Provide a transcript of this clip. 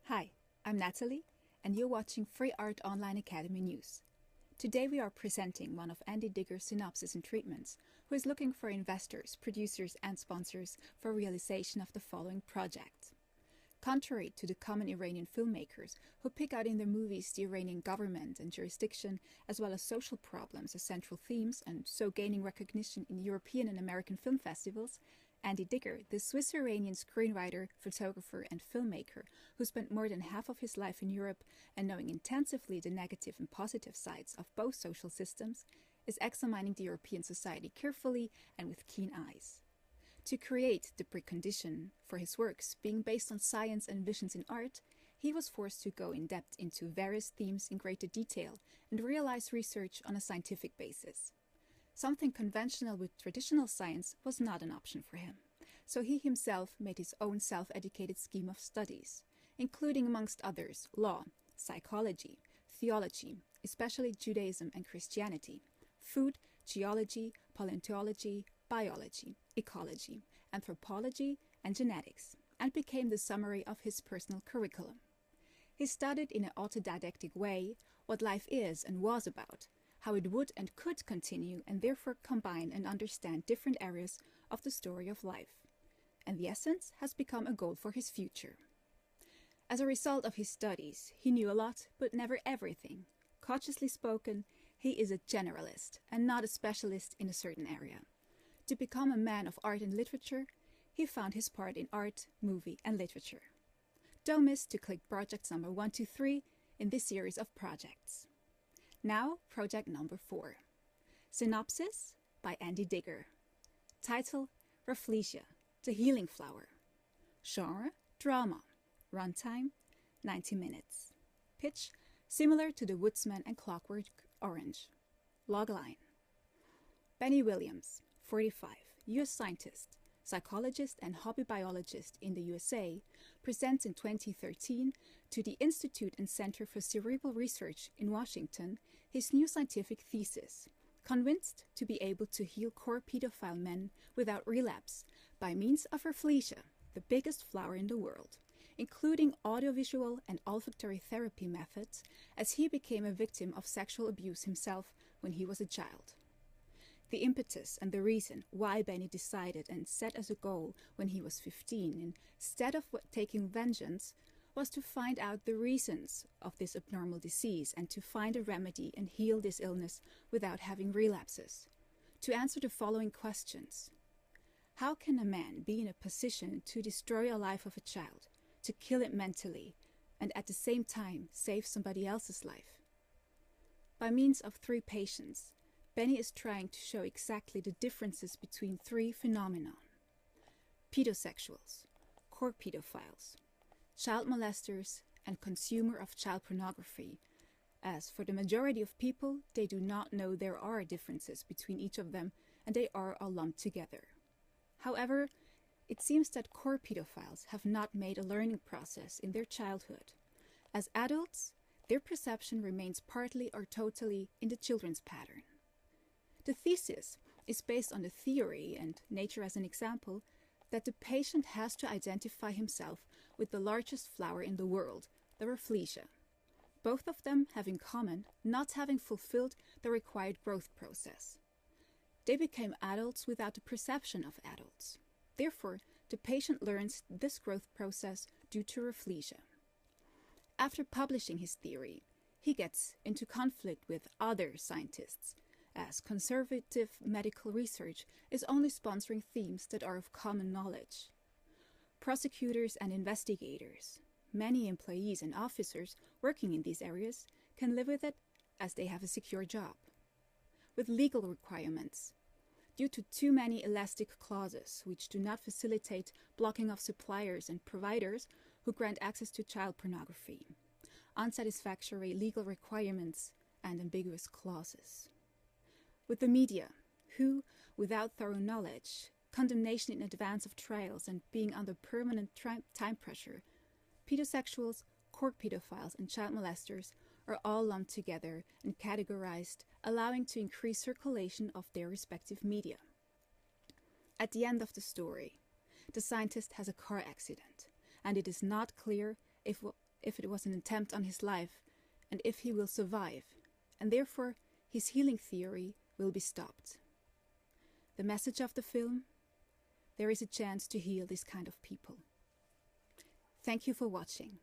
Hi, I'm Natalie, and you're watching Free Art Online Academy News. Today we are presenting one of Andy Digger's Synopsis and treatments, who is looking for investors, producers, and sponsors for realization of the following project. Contrary to the common Iranian filmmakers who pick out in their movies the Iranian government and jurisdiction, as well as social problems as central themes, and so gaining recognition in European and American film festivals, Andy Digger, the Swiss-Iranian screenwriter, photographer, and filmmaker who spent more than half of his life in Europe and knowing intensively the negative and positive sides of both social systems, is examining the European society carefully and with keen eyes. To create the precondition for his works being based on science and visions in art, he was forced to go in depth into various themes in greater detail and realize research on a scientific basis. Something conventional with traditional science was not an option for him, so he himself made his own self-educated scheme of studies, including amongst others law, psychology, theology, especially Judaism and Christianity, food, geology, paleontology, biology, ecology, anthropology, and genetics, and became the summary of his personal curriculum. He studied in an autodidactic way what life is and was about, how it would and could continue and therefore combine and understand different areas of the story of life. And the essence has become a goal for his future. As a result of his studies, he knew a lot, but never everything. Cautiously spoken, he is a generalist and not a specialist in a certain area. To become a man of art and literature, he found his part in art, movie, and literature. Don't miss to click projects number 1 to 3 in this series of projects. Now, project number 4. Synopsis by Andy Digger. Title, Rafflesia, The Healing Flower. Genre, drama. Runtime, 90 minutes. Pitch, similar to The Woodsman and Clockwork Orange. Logline. Benny Williams, 45, U.S. scientist, psychologist and hobby biologist in the USA, presents in 2013 to the Institute and Center for Cerebral Research in Washington his new scientific thesis, convinced to be able to heal core pedophile men without relapse by means of Rafflesia, the biggest flower in the world, including audiovisual and olfactory therapy methods, as he became a victim of sexual abuse himself when he was a child. The impetus and the reason why Benny decided and set as a goal when he was 15, instead of taking vengeance, was to find out the reasons of this abnormal disease and to find a remedy and heal this illness without having relapses. To answer the following questions. How can a man be in a position to destroy a life of a child, to kill it mentally, and at the same time save somebody else's life? By means of 3 patients, Benny is trying to show exactly the differences between 3 phenomena: pedosexuals, core pedophiles, child molesters, and consumer of child pornography, as for the majority of people, they do not know there are differences between each of them and they are all lumped together. However, it seems that core pedophiles have not made a learning process in their childhood. As adults, their perception remains partly or totally in the children's pattern. The thesis is based on the theory, and nature as an example, that the patient has to identify himself with the largest flower in the world, the Rafflesia. Both of them have in common not having fulfilled the required growth process. They became adults without the perception of adults. Therefore, the patient learns this growth process due to Rafflesia. After publishing his theory, he gets into conflict with other scientists, as conservative medical research is only sponsoring themes that are of common knowledge. Prosecutors and investigators, many employees and officers working in these areas, can live with it as they have a secure job. With legal requirements, due to too many elastic clauses which do not facilitate blocking of suppliers and providers who grant access to child pornography, unsatisfactory legal requirements, and ambiguous clauses. With the media, who, without thorough knowledge, condemnation in advance of trials, and being under permanent time pressure, pedosexuals, core pedophiles, and child molesters are all lumped together and categorized, allowing to increase circulation of their respective media. At the end of the story, the scientist has a car accident, and it is not clear if if it was an attempt on his life, and if he will survive, and therefore his healing theory will be stopped. The message of the film? There is a chance to heal this kind of people. Thank you for watching.